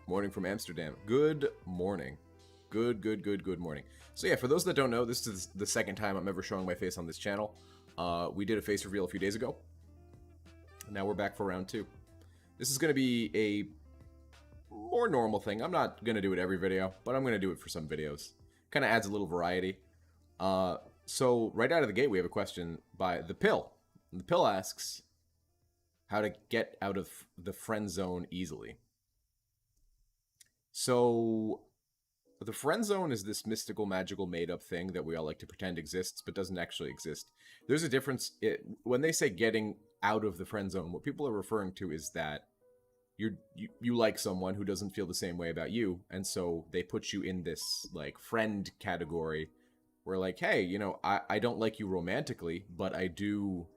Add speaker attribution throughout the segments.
Speaker 1: Morning from Amsterdam. Good morning. Good morning. So yeah, for those that don't know, this is the second time I'm ever showing my face on this channel. We did a face reveal a few days ago. Now we're back for round 2. This is going to be a more normal thing. I'm not going to do it every video, but I'm going to do it for some videos. Kind of adds a little variety. So right out of the gate, we have a question by The Pill. The Pill asks, how to get out of the friend zone easily. So the friend zone is this mystical, magical, made-up thing that we all like to pretend exists, but doesn't actually exist. There's a difference. When they say getting out of the friend zone, what people are referring to is that you like someone who doesn't feel the same way about you, and so they put you in this like friend category where like, hey, you know, I don't like you romantically, but I do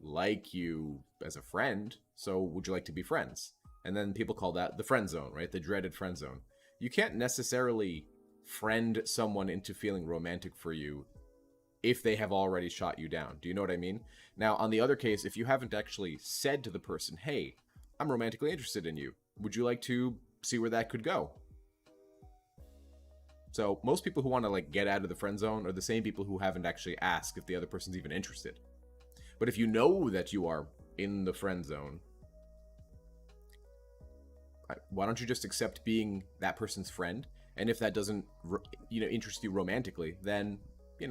Speaker 1: like you as a friend, so would you like to be friends? And then people call that the friend zone, right? The dreaded friend zone. You can't necessarily friend someone into feeling romantic for you if they have already shot you down. Do you know what I mean? Now, on the other case, if you haven't actually said to the person, hey, I'm romantically interested in you, would you like to see where that could go? So most people who want to like get out of the friend zone are the same people who haven't actually asked if the other person's even interested. But if you know that you are in the friend zone, why don't you just accept being that person's friend? And if that doesn't, interest you romantically, then,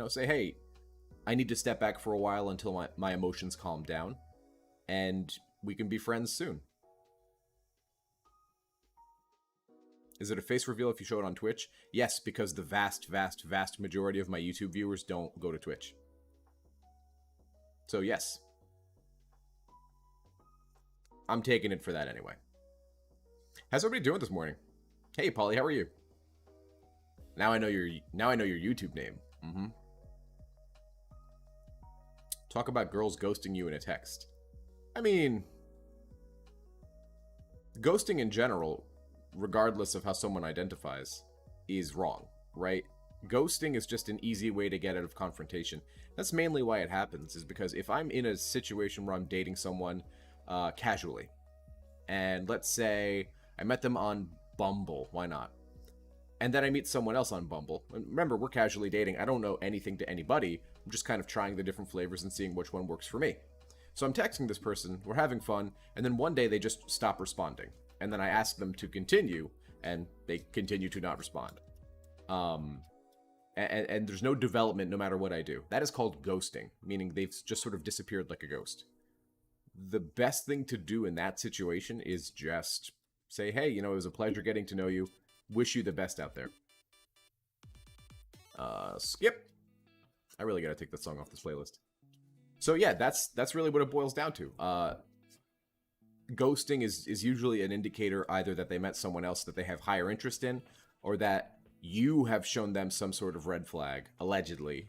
Speaker 1: say, hey, I need to step back for a while until my emotions calm down, and we can be friends soon. Is it a face reveal if you show it on Twitch? Yes, because the vast majority of my YouTube viewers don't go to Twitch. So yes. I'm taking it for that anyway. How's everybody doing this morning? Hey, Polly, how are you? Now I know your YouTube name. Talk about girls ghosting you in a text. I mean, ghosting in general, regardless of how someone identifies, is wrong, right? Ghosting is just an easy way to get out of confrontation. That's mainly why it happens, is because if I'm in a situation where I'm dating someone casually, and let's say I met them on Bumble, why not? And then I meet someone else on Bumble. And remember, we're casually dating. I don't know anything to anybody. I'm just kind of trying the different flavors and seeing which one works for me. So I'm texting this person, we're having fun, and then one day they just stop responding. And then I ask them to continue, and they continue to not respond. And there's no development no matter what I do. That is called ghosting, meaning they've just sort of disappeared like a ghost. The best thing to do in that situation is just say, hey, it was a pleasure getting to know you. Wish you the best out there. Skip. I really gotta take that song off this playlist. So yeah, that's really what it boils down to. Ghosting is usually an indicator either that they met someone else that they have higher interest in, or that you have shown them some sort of red flag, allegedly,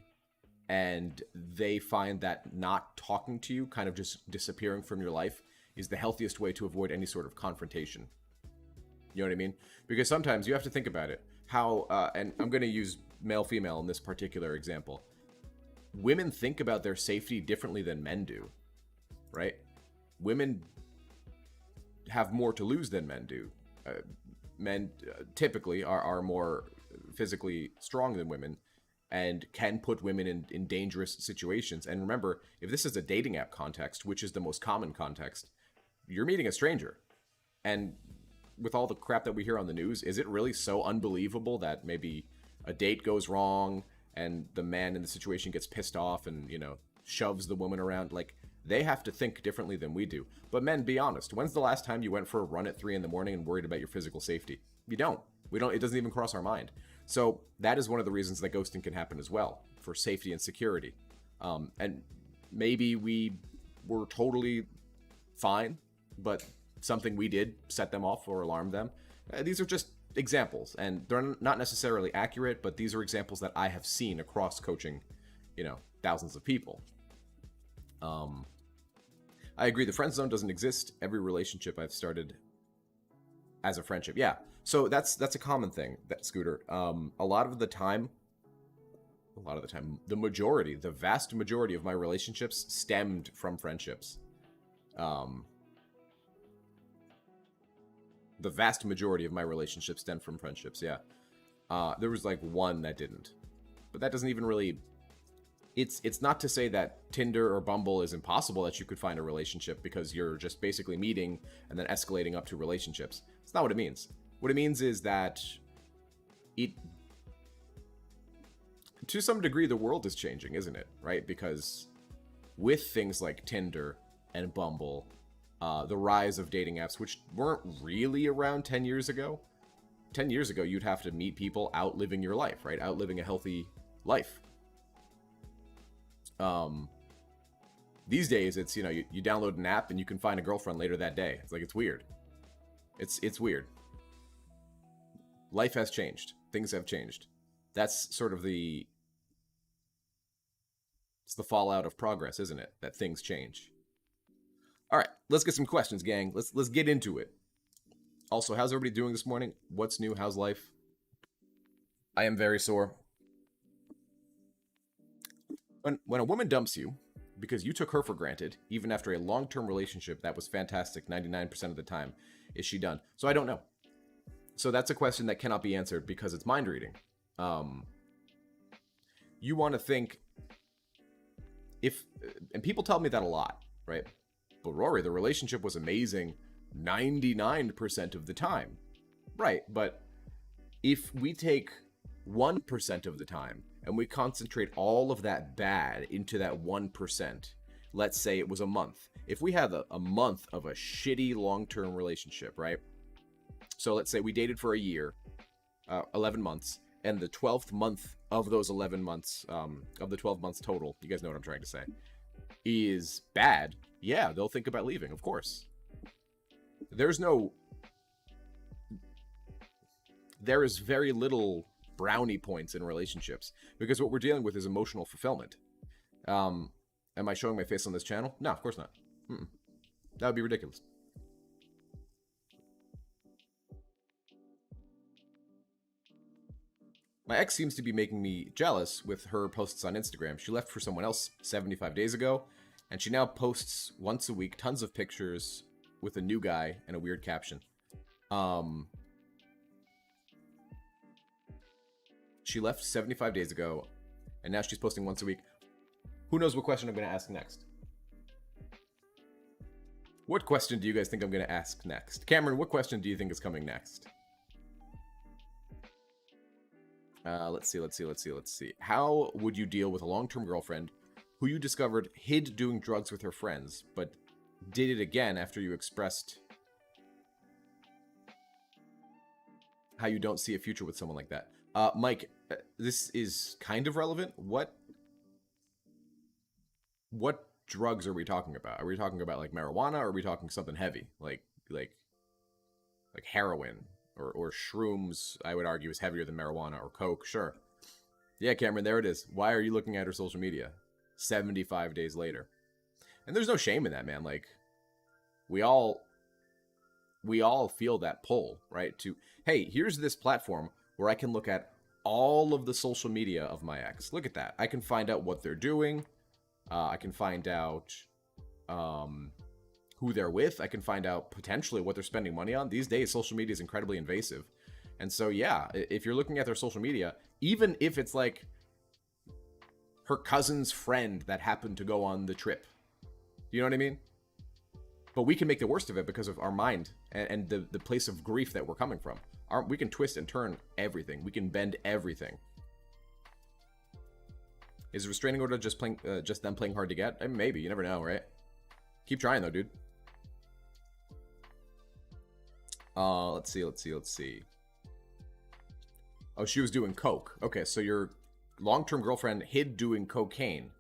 Speaker 1: and they find that not talking to you, kind of just disappearing from your life, is the healthiest way to avoid any sort of confrontation. You know what I mean? Because sometimes you have to think about it. How, and I'm going to use male-female in this particular example. Women think about their safety differently than men do, right? Women have more to lose than men do. Men typically are more physically strong than women and can put women in dangerous situations. And remember, if this is a dating app context, which is the most common context, you're meeting a stranger. And with all the crap that we hear on the news, is it really so unbelievable that maybe a date goes wrong and the man in the situation gets pissed off and, shoves the woman around? Like, they have to think differently than we do. But men, be honest. When's the last time you went for a run at 3 in the morning and worried about your physical safety? You don't. It doesn't even cross our mind. So that is one of the reasons that ghosting can happen as well, for safety and security. And maybe we were totally fine, but something we did set them off or alarm them. These are just examples, and they're not necessarily accurate, but these are examples that I have seen across coaching, thousands of people. I agree, the friend zone doesn't exist. Every relationship I've started as a friendship. Yeah, so that's a common thing, that Scooter. A lot of the time, the vast majority of my relationships stemmed from friendships. The vast majority of my relationships stem from friendships, yeah. There was like one that didn't. But that doesn't even really... It's not to say that Tinder or Bumble is impossible that you could find a relationship because you're just basically meeting and then escalating up to relationships. It's not what it means. What it means is that it... To some degree, the world is changing, isn't it? Right? Because with things like Tinder and Bumble, the rise of dating apps, which weren't really around 10 years ago. 10 years ago, you'd have to meet people out living your life, right? Out living a healthy life. These days, it's, you know, you download an app and you can find a girlfriend later that day. It's like, it's weird. It's weird. Life has changed. Things have changed. That's sort of it's the fallout of progress, isn't it? That things change. All right, let's get some questions, gang. Let's get into it. Also, how's everybody doing this morning? What's new? How's life? I am very sore. When a woman dumps you because you took her for granted, even after a long-term relationship that was fantastic 99% of the time, is she done? So I don't know. So that's a question that cannot be answered because it's mind reading. You want to think and people tell me that a lot, right? But Rory, the relationship was amazing 99% of the time. Right, but if we take 1% of the time and we concentrate all of that bad into that 1%, let's say it was a month. If we have a month of a shitty long-term relationship, right? So let's say we dated for a year, 11 months, and the 12th month of those 11 months, of the 12 months total, you guys know what I'm trying to say, is bad. Yeah, they'll think about leaving, of course. There is very little brownie points in relationships because what we're dealing with is emotional fulfillment. Am I showing my face on this channel? No, of course not. That would be ridiculous. My ex seems to be making me jealous with her posts on Instagram. She left for someone else 75 days ago, and she now posts once a week tons of pictures with a new guy and a weird caption. She left 75 days ago, and now she's posting once a week. Who knows what question I'm going to ask next? What question do you guys think I'm going to ask next? Cameron, what question do you think is coming next? Let's see. How would you deal with a long-term girlfriend who you discovered hid doing drugs with her friends, but did it again after you expressed how you don't see a future with someone like that? Mike, this is kind of relevant. What drugs are we talking about? Are we talking about like marijuana, or are we talking something heavy, like heroin or shrooms? I would argue is heavier than marijuana, or coke. Sure. Yeah, Cameron, there it is. Why are you looking at her social media 75 days later? And there's no shame in that, man. Like, we all feel that pull, right? To, hey, here's this platform where I can look at all of the social media of my ex. Look at that. I can find out what they're doing. I can find out who they're with. I can find out potentially what they're spending money on. These days, social media is incredibly invasive. And so, yeah, if you're looking at their social media, even if it's like her cousin's friend that happened to go on the trip, you know what I mean? But we can make the worst of it because of our mind and the place of grief that we're coming from. We can twist and turn everything. We can bend everything. Is a restraining order just them playing hard to get? I mean, maybe. You never know, right? Keep trying, though, dude. Let's see. Oh, she was doing coke. Okay, so your long-term girlfriend hid doing cocaine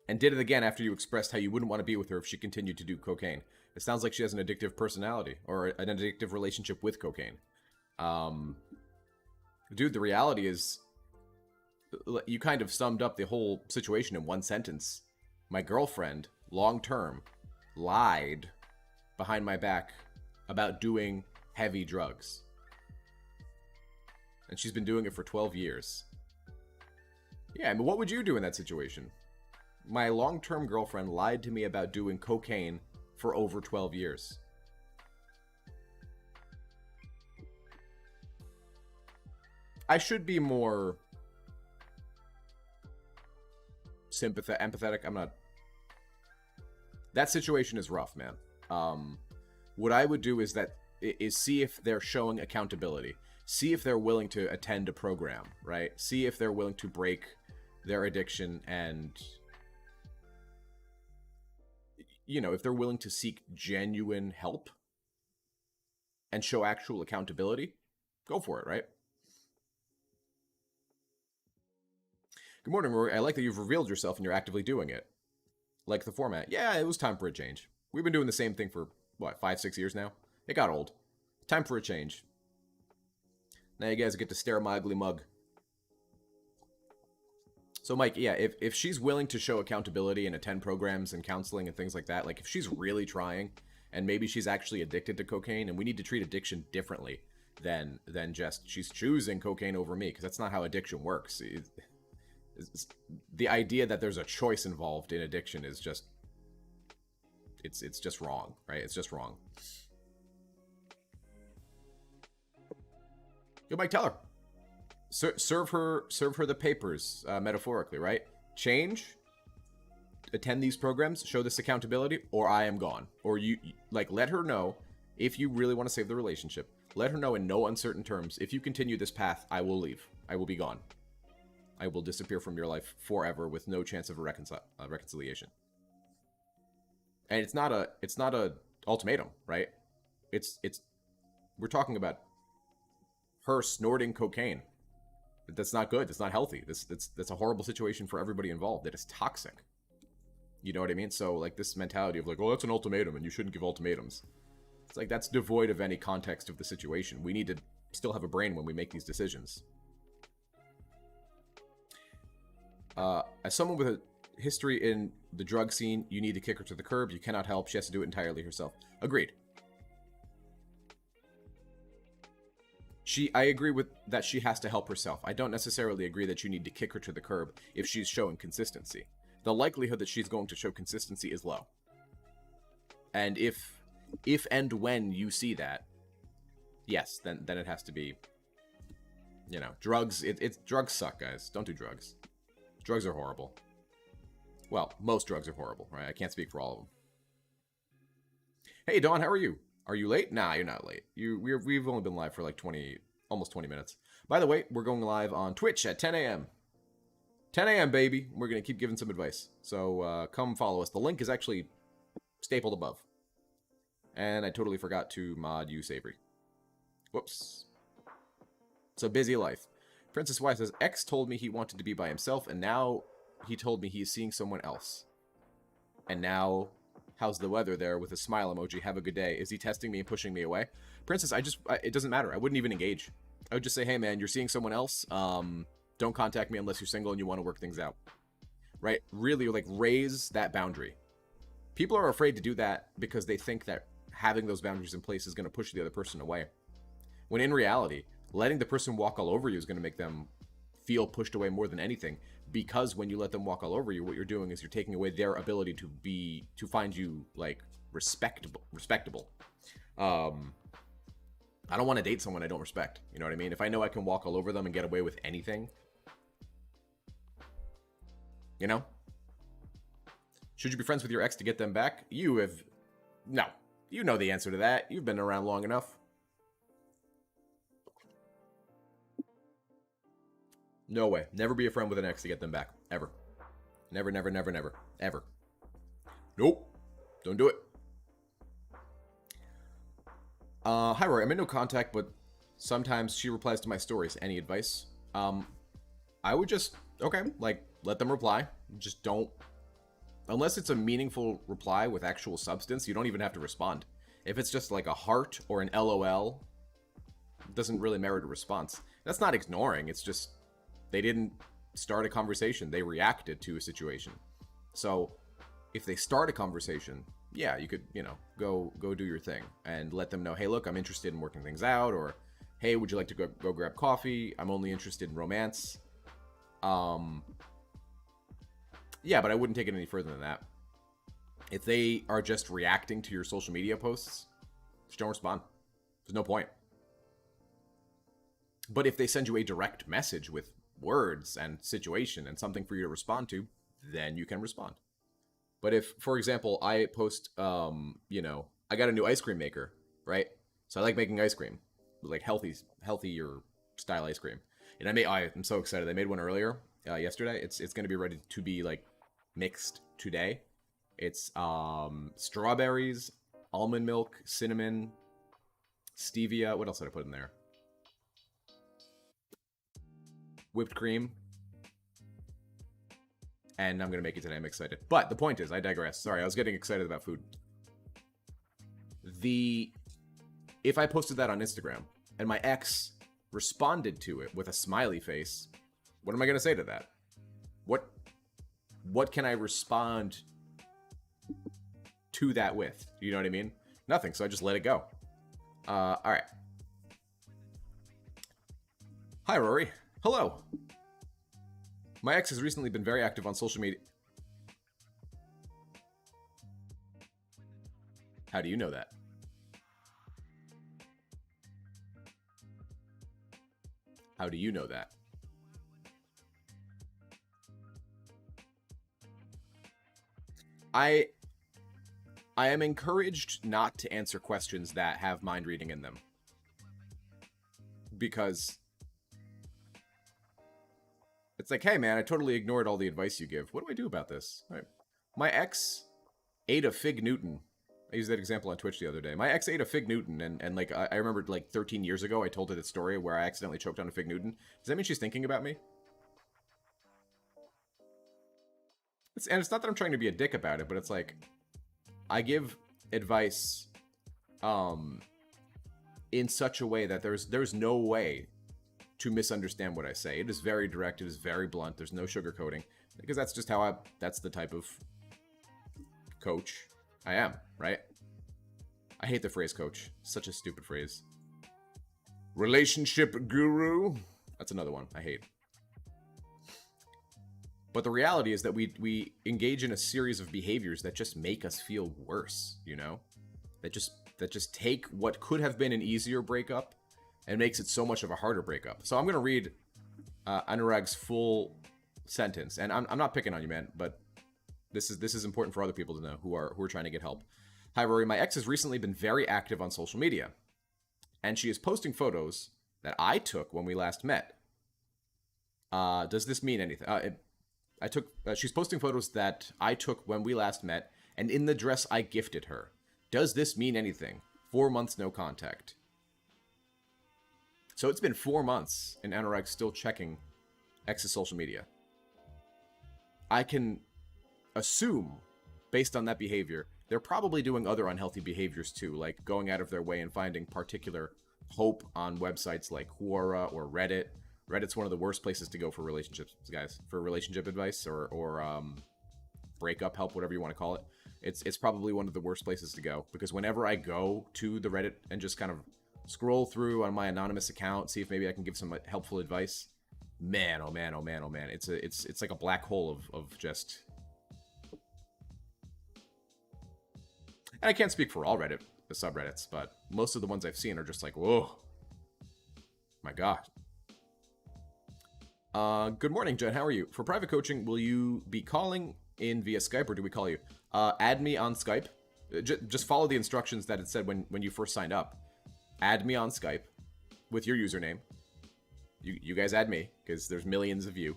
Speaker 1: and did it again after you expressed how you wouldn't want to be with her if she continued to do cocaine. It sounds like she has an addictive personality or an addictive relationship with cocaine. Dude, the reality is, you kind of summed up the whole situation in one sentence. My girlfriend, long-term, lied behind my back about doing heavy drugs. And she's been doing it for 12 years. Yeah, I mean, what would you do in that situation? My long-term girlfriend lied to me about doing cocaine for over 12 years. I should be more empathetic. I'm not. That situation is rough, man. What I would do is see if they're showing accountability. See if they're willing to attend a program, right? See if they're willing to break their addiction and, you know, if they're willing to seek genuine help and show actual accountability, go for it, right? Good morning, Rory. I like that you've revealed yourself and you're actively doing it. Like the format. Yeah, it was time for a change. We've been doing the same thing for, what, 5-6 years now? It got old. Time for a change. Now you guys get to stare at my ugly mug. So, Mike, yeah, if she's willing to show accountability and attend programs and counseling and things like that, like if she's really trying and maybe she's actually addicted to cocaine, and we need to treat addiction differently than just she's choosing cocaine over me, because that's not how addiction works. The idea that there's a choice involved in addiction is just, it's just wrong, right? It's just wrong. Yo, Mike, tell her. Serve her the papers, metaphorically, right? Change, attend these programs, show this accountability, or I am gone. Or you like, let her know, if you really want to save the relationship, let her know in no uncertain terms, if you continue this path, I will leave. I will be gone. I will disappear from your life forever with no chance of a reconciliation. And it's not a ultimatum, right? We're talking about her snorting cocaine. That's not good. That's not healthy. That's a horrible situation for everybody involved. That is toxic. You know what I mean? So, like, this mentality of like, oh, that's an ultimatum and you shouldn't give ultimatums. It's like, that's devoid of any context of the situation. We need to still have a brain when we make these decisions. As someone with a history in the drug scene, you need to kick her to the curb. You cannot help. She has to do it entirely herself. Agreed. I agree with that she has to help herself. I don't necessarily agree that you need to kick her to the curb if she's showing consistency. The likelihood that she's going to show consistency is low. And if and when you see that, yes, then it has to be, you know, drugs. Drugs suck, guys. Don't do drugs. Drugs are horrible. Well, most drugs are horrible, right? I can't speak for all of them. Hey, Dawn, how are you? Are you late? Nah, you're not late. We've only been live for like almost 20 minutes. By the way, we're going live on Twitch at 10 a.m. 10 a.m., baby. We're going to keep giving some advice. So come follow us. The link is actually stapled above. And I totally forgot to mod you, Savory. Whoops. It's a busy life. Princess Y says, X told me he wanted to be by himself, and now he told me he is seeing someone else. And now, how's the weather there with a smile emoji? Have a good day. Is he testing me and pushing me away? Princess, it doesn't matter. I wouldn't even engage. I would just say, hey man, you're seeing someone else. Don't contact me unless you're single and you want to work things out. Right? Really, like, raise that boundary. People are afraid to do that because they think that having those boundaries in place is going to push the other person away. When in reality, letting the person walk all over you is going to make them feel pushed away more than anything, because when you let them walk all over you, what you're doing is you're taking away their ability to find you, like, respectable. I don't want to date someone I don't respect. You know what I mean? If I know I can walk all over them and get away with anything, you know? Should you be friends with your ex to get them back? No. You know the answer to that. You've been around long enough. No way. Never be a friend with an ex to get them back. Ever. Never, never, never, never. Ever. Nope. Don't do it. Hi, Rory. I'm in no contact, but sometimes she replies to my stories. Any advice? I would just, let them reply. Just don't. Unless it's a meaningful reply with actual substance, you don't even have to respond. If it's just like a heart or an LOL, it doesn't really merit a response. That's not ignoring. It's just they didn't start a conversation. They reacted to a situation. So if they start a conversation, yeah, you could, go do your thing and let them know, hey, look, I'm interested in working things out, or hey, would you like to go grab coffee? I'm only interested in romance. Yeah, but I wouldn't take it any further than that. If they are just reacting to your social media posts, just don't respond. There's no point. But if they send you a direct message with words and situation and something for you to respond to, then you can respond. But if, for example, I post, I got a new ice cream maker, right? So I like making ice cream, like healthier style ice cream. And I'm so excited. I made one earlier, yesterday. It's going to be ready to be like mixed today. It's strawberries, almond milk, cinnamon, stevia. What else did I put in there? Whipped cream. And I'm going to make it today. I'm excited. But the point is, I digress. Sorry, I was getting excited about food. If I posted that on Instagram and my ex responded to it with a smiley face, what am I going to say to that? What can I respond to that with? You know what I mean? Nothing, so I just let it go. All right. Hi, Rory. Hello. My ex has recently been very active on social media. How do you know that? How do you know that? I am encouraged not to answer questions that have mind reading in them. Because it's like, hey man, I totally ignored all the advice you give. What do I do about this? Right. My ex ate a fig Newton. I used that example on Twitch the other day. My ex ate a fig Newton, and like I remembered like 13 years ago I told her that story where I accidentally choked on a fig Newton. Does that mean she's thinking about me? And it's not that I'm trying to be a dick about it, but it's like I give advice in such a way that there's no way to misunderstand what I say. It is very direct, it is very blunt, there's no sugarcoating, because that's just how that's the type of coach I am, right? I hate the phrase coach. Such a stupid phrase. Relationship guru? That's another one I hate. But the reality is that we engage in a series of behaviors that just make us feel worse, you know? That just take what could have been an easier breakup and makes it so much of a harder breakup. So I'm going to read Anurag's full sentence. And I'm not picking on you, man, but this is important for other people to know who are trying to get help. Hi, Rory. My ex has recently been very active on social media, and she is posting photos that I took when we last met. Does this mean anything? She's posting photos that I took when we last met, and in the dress I gifted her. Does this mean anything? 4 months, no contact. So it's been 4 months, and Anurag's still checking ex's social media. I can assume, based on that behavior, they're probably doing other unhealthy behaviors too, like going out of their way and finding particular hope on websites like Quora or Reddit. Reddit's one of the worst places to go for relationships, guys. For relationship advice or breakup help, whatever you want to call it. It's probably one of the worst places to go, because whenever I go to the Reddit and just kind of scroll through on my anonymous account, see if maybe I can give some helpful advice, man, oh man, oh man, oh man, it's like a black hole of just. And I can't speak for all the subreddits, but most of the ones I've seen are just like, whoa, my God. Good morning, Jen. How are you? For private coaching, will you be calling in via Skype, or do we call you? Add me on Skype. Just follow the instructions that it said when you first signed up. Add me on Skype with your username. You guys add me, because there's millions of you.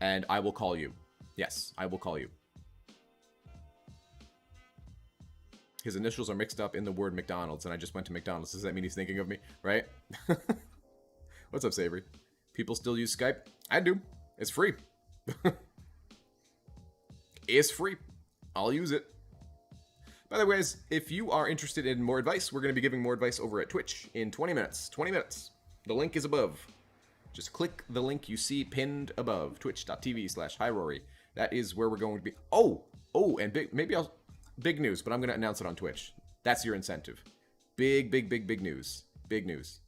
Speaker 1: And I will call you. Yes, I will call you. His initials are mixed up in the word McDonald's, and I just went to McDonald's. Does that mean he's thinking of me? Right? What's up, Savory? People still use Skype? I do. It's free. It's free. I'll use it. By the way, guys, if you are interested in more advice, we're going to be giving more advice over at Twitch in 20 minutes. 20 minutes. The link is above. Just click the link you see pinned above. Twitch.tv/HiRory. That is where we're going to be. Oh, and big news, but I'm going to announce it on Twitch. That's your incentive. Big news. Big news.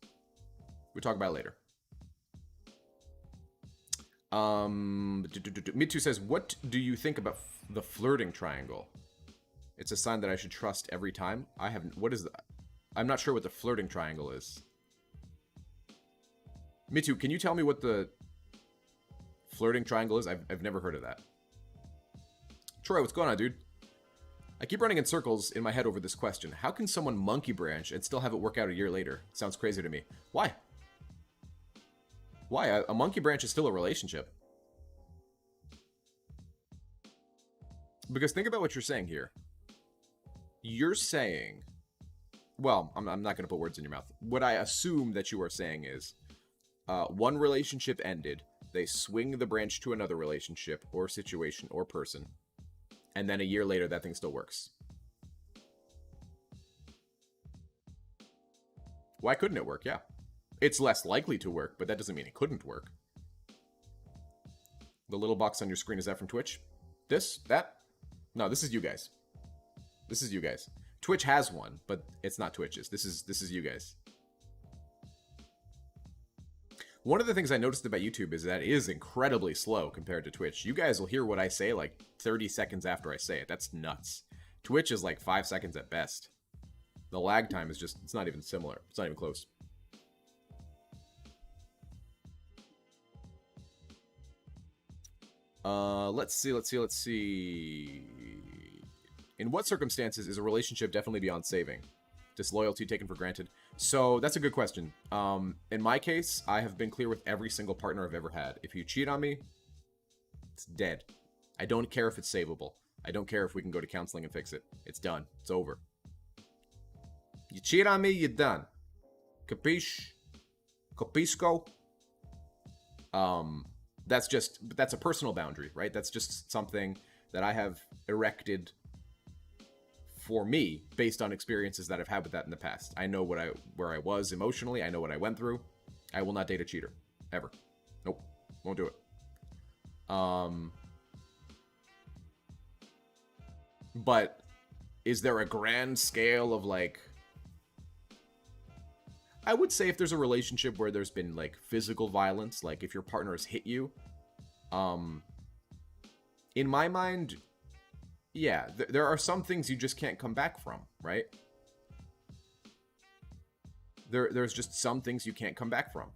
Speaker 1: We'll talk about it later. Mitsu says, what do you think about the flirting triangle? It's a sign that I should trust every time. What is that? I'm not sure what the flirting triangle is. Me too. Can you tell me what the flirting triangle is? I've never heard of that. Troy, what's going on, dude? I keep running in circles in my head over this question. How can someone monkey branch and still have it work out a year later? Sounds crazy to me. Why? Why? A monkey branch is still a relationship. Because think about what you're saying here. You're saying... Well, I'm not going to put words in your mouth. What I assume that you are saying is... one relationship ended. They swing the branch to another relationship or situation or person. And then a year later, that thing still works. Why couldn't it work? Yeah. It's less likely to work, but that doesn't mean it couldn't work. The little box on your screen, is that from Twitch? This? That? No, this is you guys. This is you guys. Twitch has one, but it's not Twitch's. This is you guys. One of the things I noticed about YouTube is that it is incredibly slow compared to Twitch. You guys will hear what I say like 30 seconds after I say it. That's nuts. Twitch is like 5 seconds at best. The lag time is just, it's not even similar. It's not even close. Let's see. In what circumstances is a relationship definitely beyond saving? Disloyalty taken for granted? So that's a good question. In my case, I have been clear with every single partner I've ever had. If you cheat on me, it's dead. I don't care if it's savable. I don't care if we can go to counseling and fix it. It's done. It's over. You cheat on me, you're done. Capiche? Capisco? That's a personal boundary, right? That's just something that I have erected for me based on experiences that I've had with that in the past. I know where I was emotionally. I know what I went through. I will not date a cheater. Ever. Nope. Won't do it. But is there a grand scale of like... I would say if there's a relationship where there's been like physical violence, like if your partner has hit you, in my mind, yeah, there are some things you just can't come back from, right? There's just some things you can't come back from.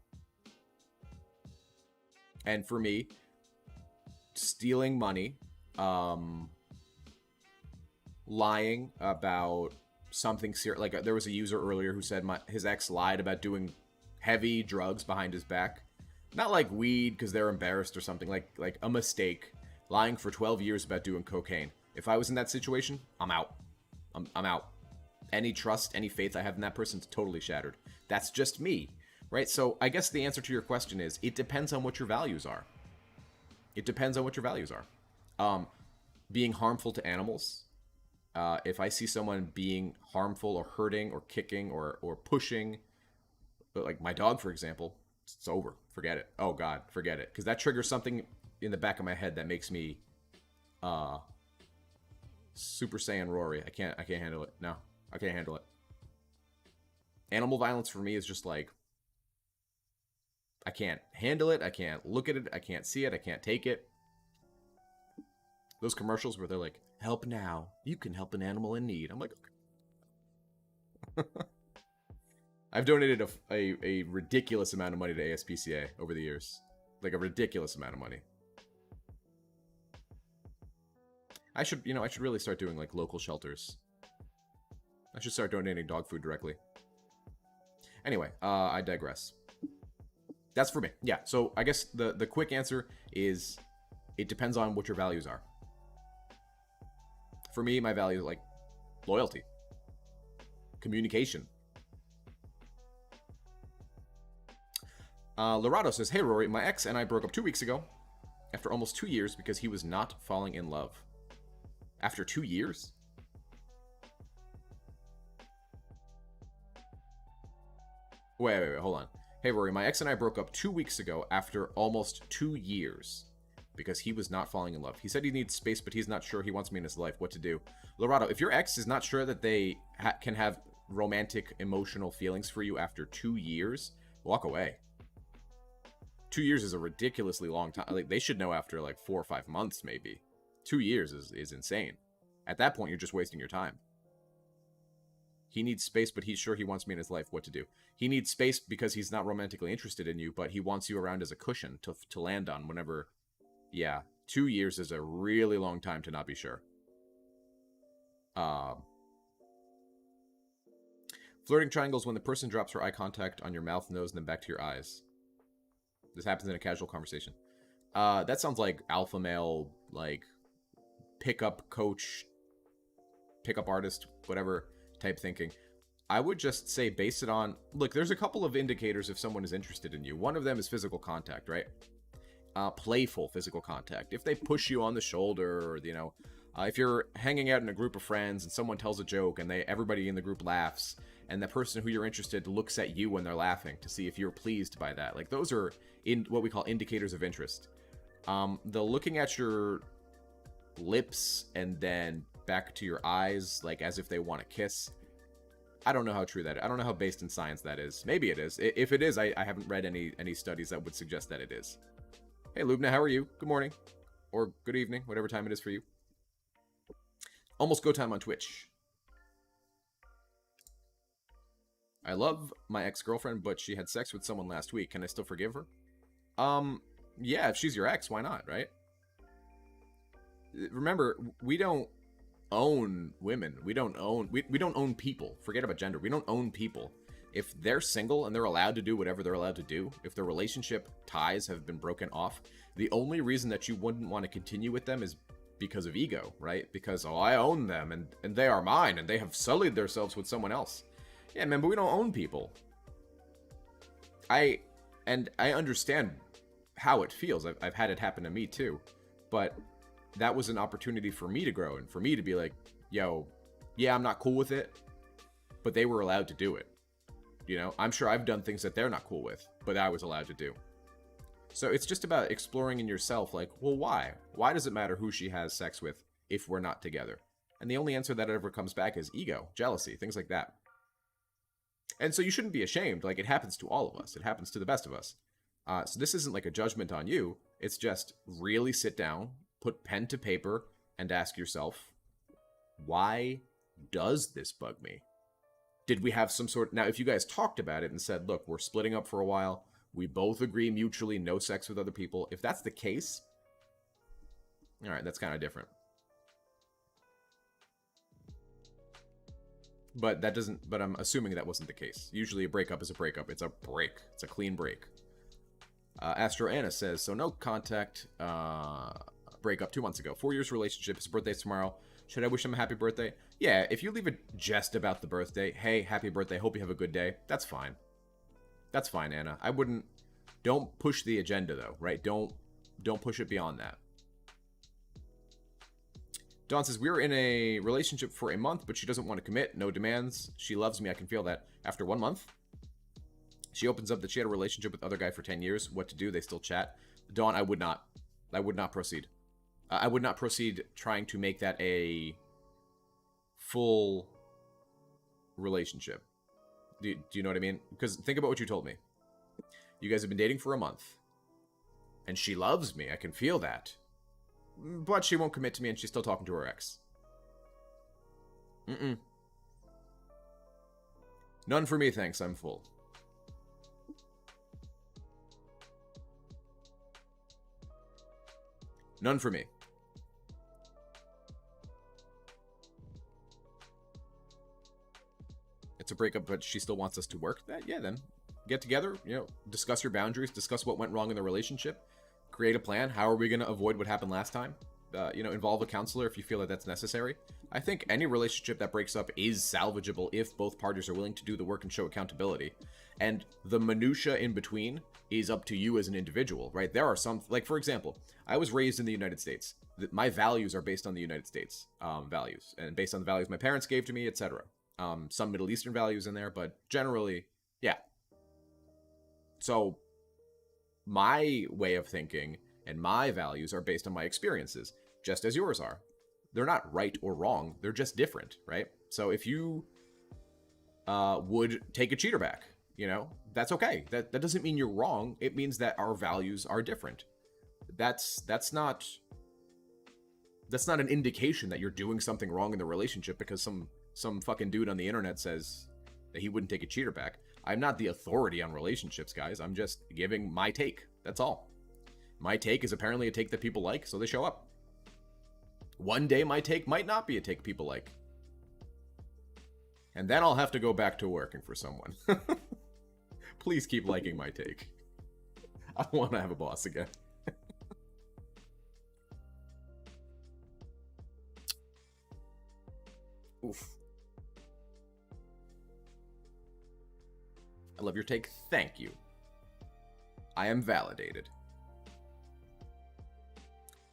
Speaker 1: And for me, stealing money, lying about something serious. Like there was a user earlier who said his ex lied about doing heavy drugs behind his back. Not like weed because they're embarrassed or something. Like a mistake. Lying for 12 years about doing cocaine. If I was in that situation, I'm out. I'm out. Any trust, any faith I have in that person's totally shattered. That's just me, right? So I guess the answer to your question is, it depends on what your values are. It depends on what your values are. Being harmful to animals. If I see someone being harmful or hurting or kicking or pushing, like my dog, for example, it's over. Forget it. Oh, God, forget it. Because that triggers something in the back of my head that makes me Super Saiyan Rory. I can't handle it. No, I can't handle it. Animal violence for me is just like, I can't handle it. I can't look at it. I can't see it. I can't take it. Those commercials where they're like, help now. You can help an animal in need. I'm like, okay. I've donated a ridiculous amount of money to ASPCA over the years. Like a ridiculous amount of money. I should really start doing like local shelters. I should start donating dog food directly. Anyway, I digress. That's for me. Yeah, so I guess the quick answer is it depends on what your values are. For me, my values are like loyalty, communication. Lorado says, hey Rory, my ex and I broke up 2 weeks ago after almost 2 years because he was not falling in love. After 2 years? Wait, hold on. Hey Rory, my ex and I broke up 2 weeks ago after almost 2 years because he was not falling in love. He said he needs space, but he's not sure he wants me in his life. What to do? Lorado, if your ex is not sure that they can have romantic, emotional feelings for you after 2 years, walk away. 2 years is a ridiculously long time. Like, they should know after like 4 or 5 months, maybe. 2 years is insane. At that point, you're just wasting your time. He needs space, but he's sure he wants me in his life. What to do? He needs space because he's not romantically interested in you, but he wants you around as a cushion to land on whenever. Yeah, 2 years is a really long time to not be sure. Flirting triangles when the person drops her eye contact on your mouth, nose, and then back to your eyes. This happens in a casual conversation. That sounds like alpha male, like pickup coach, pickup artist, whatever type thinking. I would just say base it on, look, there's a couple of indicators if someone is interested in you. One of them is physical contact, right? Playful physical contact. If they push you on the shoulder, or, you know, if you're hanging out in a group of friends and someone tells a joke and everybody in the group laughs, and the person who you're interested looks at you when they're laughing to see if you're pleased by that. Like, those are in what we call indicators of interest. The looking at your lips and then back to your eyes, like as if they want to kiss. I don't know how true that is. I don't know how based in science that is. Maybe it is. If it is, I haven't read any studies that would suggest that it is. Hey, Lubna, how are you? Good morning. Or good evening, whatever time it is for you. Almost go time on Twitch. I love my ex-girlfriend, but she had sex with someone last week. Can I still forgive her? Yeah, if she's your ex, why not, right? Remember, we don't own women. We don't own people. Forget about gender. We don't own people. If they're single and they're allowed to do whatever they're allowed to do, if their relationship ties have been broken off, the only reason that you wouldn't want to continue with them is because of ego, right? Because, oh, I own them and they are mine and they have sullied themselves with someone else. Yeah, man, but we don't own people. I understand how it feels. I've had it happen to me too. But that was an opportunity for me to grow and for me to be like, yo, yeah, I'm not cool with it, but they were allowed to do it. You know, I'm sure I've done things that they're not cool with, but I was allowed to do. So it's just about exploring in yourself, like, well, why? Why does it matter who she has sex with if we're not together? And the only answer that ever comes back is ego, jealousy, things like that. And so you shouldn't be ashamed. Like, it happens to all of us. It happens to the best of us. So this isn't like a judgment on you. It's just really sit down, put pen to paper, and ask yourself, why does this bug me? Did we have some sort... Now, if you guys talked about it and said, look, we're splitting up for a while, we both agree mutually, no sex with other people. If that's the case, all right, that's kind of different. But that doesn't... But I'm assuming that wasn't the case. Usually a breakup is a breakup. It's a break. It's a clean break. Astro Anna says, so no contact, breakup 2 months ago. 4 years relationship. His birthday's tomorrow. Should I wish him a happy birthday? Yeah, if you leave a jest about the birthday, hey, happy birthday, hope you have a good day, that's fine. That's fine, Anna. I wouldn't... Don't push the agenda, though, right? Don't push it beyond that. Dawn says, we were in a relationship for a month, but she doesn't want to commit. No demands. She loves me. I can feel that. After 1 month, she opens up that she had a relationship with other guy for 10 years. What to do? They still chat. Dawn, I would not proceed. I would not proceed trying to make that a full relationship. Do you know what I mean? Because think about what you told me. You guys have been dating for a month. And she loves me. I can feel that. But she won't commit to me and she's still talking to her ex. None for me, thanks. I'm full. None for me. It's a breakup, but she still wants us to work. Yeah, then get together, discuss your boundaries, discuss what went wrong in the relationship, create a plan. How are we going to avoid what happened last time? Involve a counselor if you feel that that's necessary. I think any relationship that breaks up is salvageable if both parties are willing to do the work and show accountability. And the minutia in between is up to you as an individual, right? There are some, like, for example, I was raised in the United States. My values are based on the United States values and based on the values my parents gave to me, etc. Some Middle Eastern values in there, but generally, yeah. So my way of thinking and my values are based on my experiences, just as yours are. They're not right or wrong. They're just different, right? So if you would take a cheater back, that's okay. That doesn't mean you're wrong. It means that our values are different. That's not an indication that you're doing something wrong in the relationship because some some fucking dude on the internet says that he wouldn't take a cheater back. I'm not the authority on relationships, guys. I'm just giving my take. That's all. My take is apparently a take that people like, so they show up. One day my take might not be a take people like. And then I'll have to go back to working for someone. Please keep liking my take. I want to have a boss again. Oof. I love your take. Thank you. I am validated.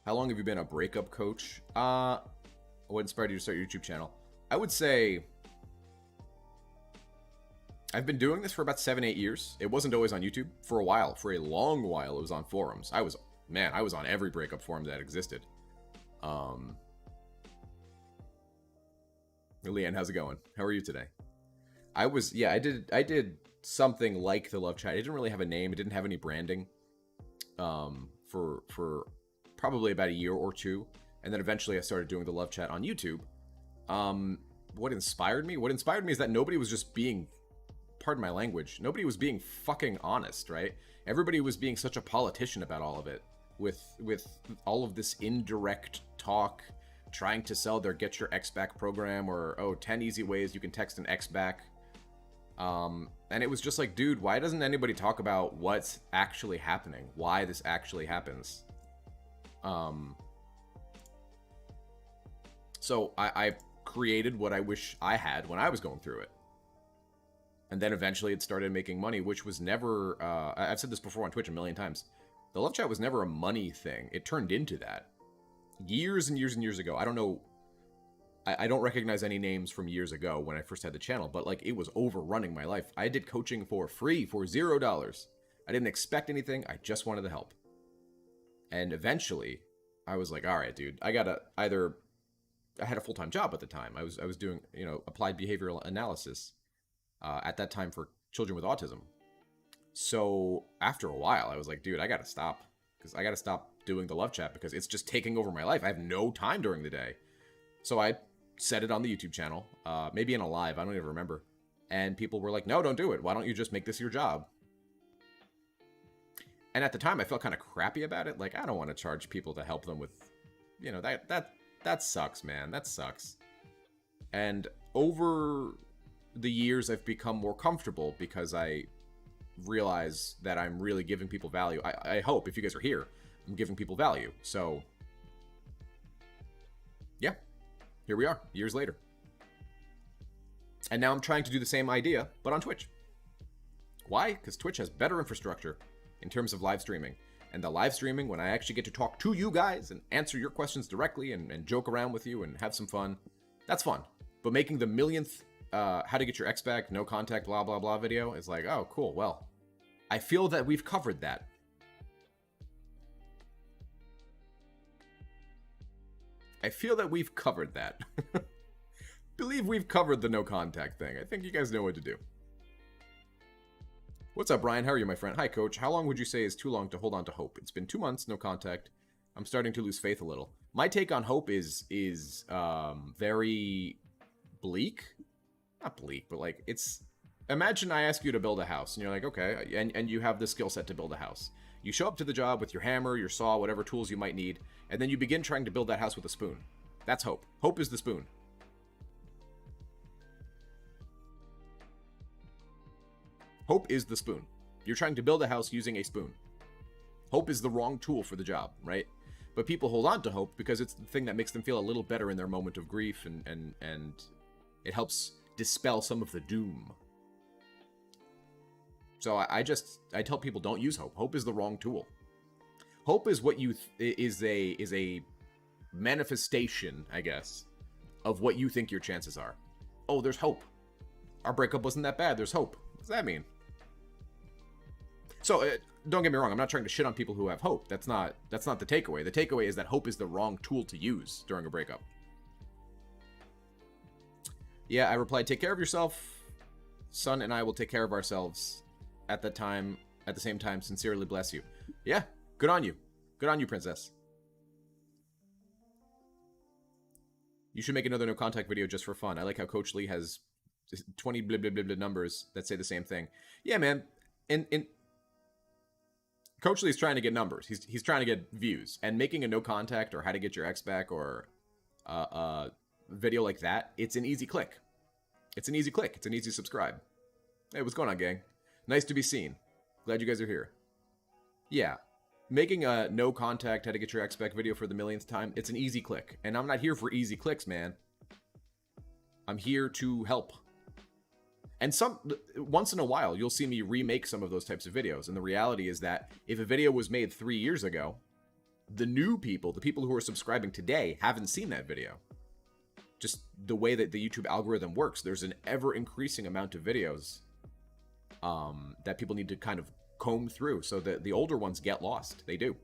Speaker 1: How long have you been a breakup coach? What inspired you to start your YouTube channel? I would say I've been doing this for about 7-8 years. It wasn't always on YouTube. For a while, for a long while, it was on forums. I was on every breakup forum that existed. Leanne, how's it going? How are you today? I did something like the love chat. It didn't really have a name. It didn't have any branding. For probably about a year or two, and then eventually I started doing the love chat on YouTube. What inspired me? What inspired me is that nobody was just being, pardon my language, nobody was being fucking honest, right? Everybody was being such a politician about all of it, with all of this indirect talk, trying to sell their Get Your Ex Back program, or 10 easy ways you can text an ex back. And it was just like, dude, why doesn't anybody talk about what's actually happening? Why this actually happens? So I created what I wish I had when I was going through it. And then eventually it started making money, which was never, I've said this before on Twitch a million times. The love chat was never a money thing. It turned into that. Years and years and years ago. I don't know. I don't recognize any names from years ago when I first had the channel, but like it was overrunning my life. I did coaching for free for $0. I didn't expect anything. I just wanted the help. And eventually, I was like, all right, dude, I had a full-time job at the time. I was doing, applied behavioral analysis at that time for children with autism. So after a while, I was like, dude, I got to stop, because I got to stop doing the love chat because it's just taking over my life. I have no time during the day. So I said it on the YouTube channel, maybe in a live, I don't even remember. And people were like, no, don't do it. Why don't you just make this your job? And at the time, I felt kind of crappy about it. Like, I don't want to charge people to help them with, that sucks, man. That sucks. And over the years, I've become more comfortable because I realize that I'm really giving people value. I hope, if you guys are here, I'm giving people value. So, yeah, here we are, years later. And now I'm trying to do the same idea, but on Twitch. Why? Because Twitch has better infrastructure in terms of live streaming. And the live streaming, when I actually get to talk to you guys and answer your questions directly and joke around with you and have some fun, that's fun. But making the millionth how to get your ex back, no contact, blah, blah, blah video is like, oh, cool. Well, I feel that we've covered that. I feel that we've covered that. Believe we've covered the no contact thing. I think you guys know what to do. What's up, Brian? How are you, my friend? Hi, coach. How long would you say is too long to hold on to hope? It's been 2 months, no contact. I'm starting to lose faith a little. My take on hope is very bleak. Not bleak, but like it's... Imagine I ask you to build a house, and you're like, okay, and you have the skill set to build a house. You show up to the job with your hammer, your saw, whatever tools you might need, and then you begin trying to build that house with a spoon. That's hope. Hope is the spoon. Hope is the spoon. You're trying to build a house using a spoon. Hope is the wrong tool for the job, right? But people hold on to hope because it's the thing that makes them feel a little better in their moment of grief, and it helps dispel some of the doom. So I tell people, don't use hope. Hope is the wrong tool. Hope is what you is a manifestation, I guess, of what you think your chances are. Oh, there's hope. Our breakup wasn't that bad. There's hope. What does that mean? So don't get me wrong. I'm not trying to shit on people who have hope. That's not the takeaway. The takeaway is that hope is the wrong tool to use during a breakup. Yeah, I replied, take care of yourself. Son and I will take care of ourselves at the same time. Sincerely bless you. Yeah, good on you. Good on you, princess. You should make another no contact video just for fun. I like how Coach Lee has 20 blah blah blah blah numbers that say the same thing. Yeah, man. And Coach Lee's trying to get numbers. He's trying to get views. And making a no contact or how to get your ex back or video like that, it's an easy click. It's an easy click. It's an easy subscribe. Hey, what's going on, gang? Nice to be seen. Glad you guys are here. Yeah. Making a no contact how to get your ex back video for the millionth time, it's an easy click. And I'm not here for easy clicks, man. I'm here to help. And once in a while, you'll see me remake some of those types of videos. And the reality is that if a video was made 3 years ago, the new people, the people who are subscribing today, haven't seen that video. Just the way that the YouTube algorithm works, there's an ever-increasing amount of videos that people need to kind of comb through. So that the older ones get lost. They do.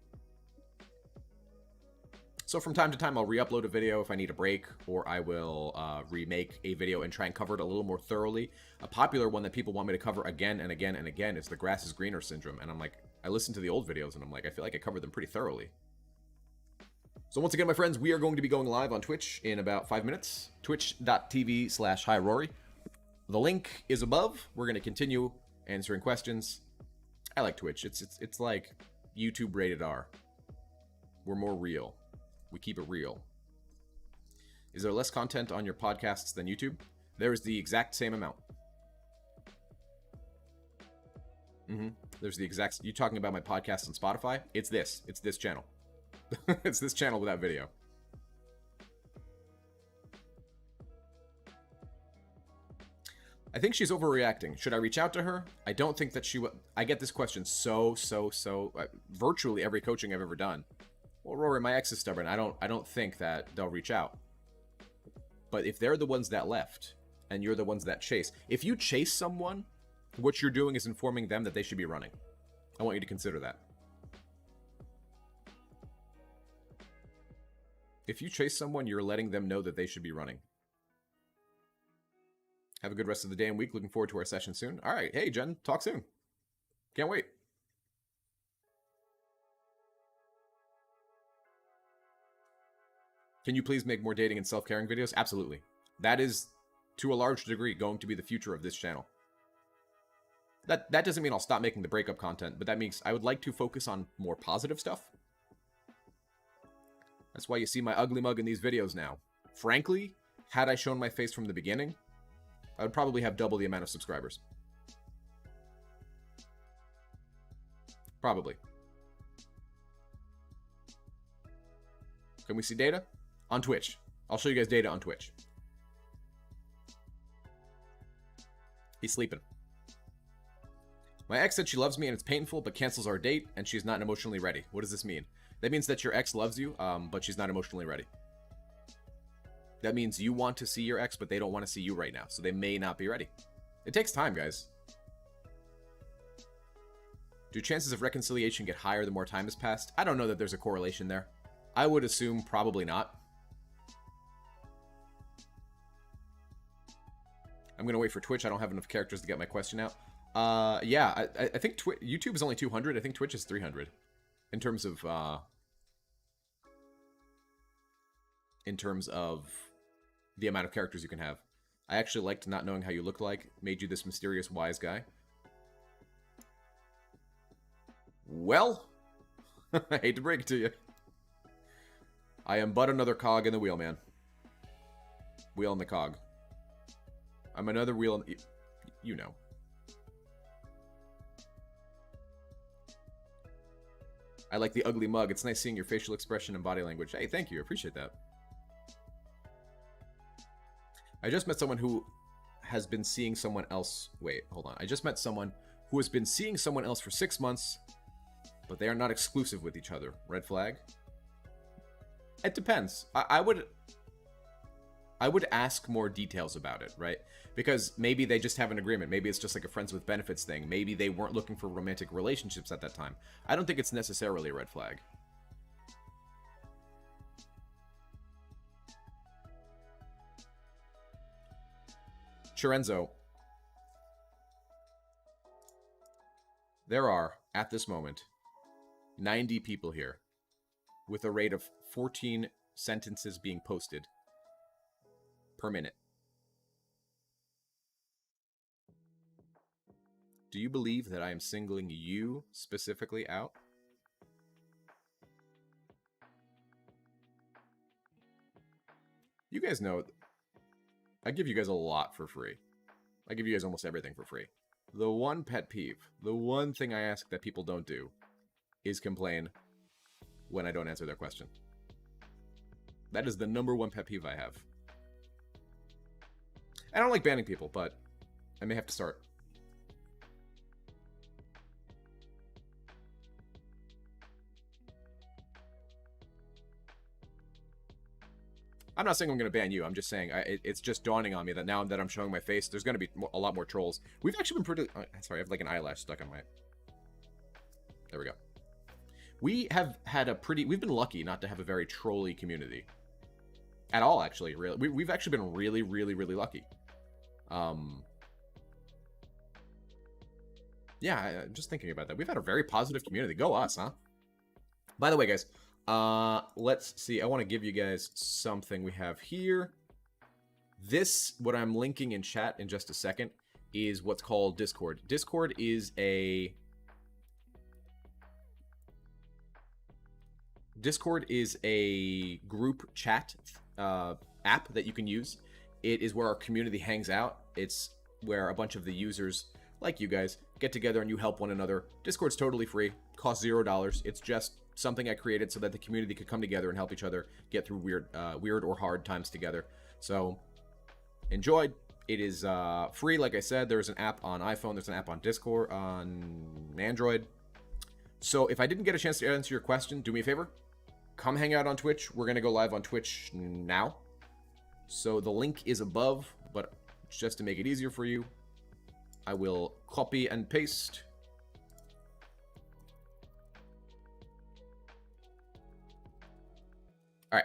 Speaker 1: So from time to time, I'll re-upload a video if I need a break, or I will remake a video and try and cover it a little more thoroughly. A popular one that people want me to cover again and again and again is the grass is greener syndrome. And I'm like, I listen to the old videos and I'm like, I feel like I covered them pretty thoroughly. So once again, my friends, we are going to be going live on Twitch in about 5 minutes. Twitch.tv/HiRory. The link is above. We're going to continue answering questions. I like Twitch. It's like YouTube rated R. We're more real. We keep it real. Is there less content on your podcasts than YouTube? There is the exact same amount. There's the exact... You talking about my podcast on Spotify? It's this. It's this channel. It's this channel without video. I think she's overreacting. Should I reach out to her? I don't think that she would... I get this question so virtually every coaching I've ever done. Well, Rory, my ex is stubborn. I don't think that they'll reach out. But if they're the ones that left, and you're the ones that chase, if you chase someone, what you're doing is informing them that they should be running. I want you to consider that. If you chase someone, you're letting them know that they should be running. Have a good rest of the day and week. Looking forward to our session soon. All right. Hey, Jen. Talk soon. Can't wait. Can you please make more dating and self-caring videos? Absolutely. That is, to a large degree, going to be the future of this channel. That doesn't mean I'll stop making the breakup content, but that means I would like to focus on more positive stuff. That's why you see my ugly mug in these videos now. Frankly, had I shown my face from the beginning, I would probably have double the amount of subscribers. Probably. Can we see data? On Twitch. I'll show you guys data on Twitch. He's sleeping. My ex said she loves me and it's painful, but cancels our date, and she's not emotionally ready. What does this mean? That means that your ex loves you, but she's not emotionally ready. That means you want to see your ex, but they don't want to see you right now, so they may not be ready. It takes time, guys. Do chances of reconciliation get higher the more time has passed? I don't know that there's a correlation there. I would assume probably not. I'm going to wait for Twitch. I don't have enough characters to get my question out. Yeah, I think YouTube is only 200. I think Twitch is 300. In terms of the amount of characters you can have. I actually liked not knowing how you looked like. Made you this mysterious wise guy. Well, I hate to break it to you. I am but another cog in the wheel, man. Wheel in the cog. I'm another wheel in... You know. I like the ugly mug. It's nice seeing your facial expression and body language. Hey, thank you. I appreciate that. I just met someone who has been seeing someone else... Wait, hold on. I just met someone who has been seeing someone else for 6 months, but they are not exclusive with each other. Red flag? It depends. I would ask more details about it, right? Because maybe they just have an agreement. Maybe it's just like a friends with benefits thing. Maybe they weren't looking for romantic relationships at that time. I don't think it's necessarily a red flag. Chirenzo. There are, at this moment, 90 people here with a rate of 14 sentences being posted per minute. Do you believe that I am singling you specifically out? You guys know I give you guys a lot for free. I give you guys almost everything for free. The one pet peeve, the one thing I ask that people don't do is complain when I don't answer their question. That is the number one pet peeve I have. I don't like banning people, but I may have to start. I'm not saying I'm going to ban you. I'm just saying it's just dawning on me that now that I'm showing my face, there's going to be a lot more trolls. We've actually been pretty... sorry, I have like an eyelash stuck on my... There we go. We have had a pretty... We've been lucky not to have a very trolly community. At all, actually. Really. We've actually been really, really, really lucky. Yeah, I'm just thinking about that. We've had a very positive community. Go us, huh? By the way, guys... let's see. I want to give you guys something we have here. This, what I'm linking in chat in just a second, is what's called Discord. Discord is a... group chat app that you can use. It is where our community hangs out. It's where a bunch of the users, like you guys, get together and you help one another. Discord's totally free. Costs $0. It's just something I created so that the community could come together and help each other get through weird or hard times together. So, enjoy. It is free, like I said. There's an app on iPhone. There's an app on Discord, on Android. So, if I didn't get a chance to answer your question, do me a favor. Come hang out on Twitch. We're going to go live on Twitch now. So, the link is above, but just to make it easier for you, I will copy and paste. All right.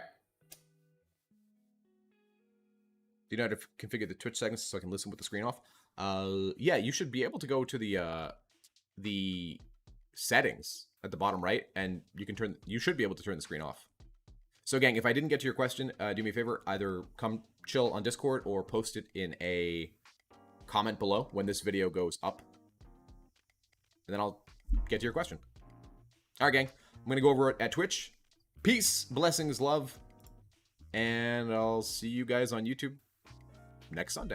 Speaker 1: Do you know how to configure the Twitch settings so I can listen with the screen off? Yeah, you should be able to go to the settings at the bottom right, and you should be able to turn the screen off. So, gang, if I didn't get to your question, do me a favor, either come chill on Discord or post it in a comment below when this video goes up, and then I'll get to your question. All right, gang, I'm gonna go over it at Twitch. Peace, blessings, love, and I'll see you guys on YouTube next Sunday.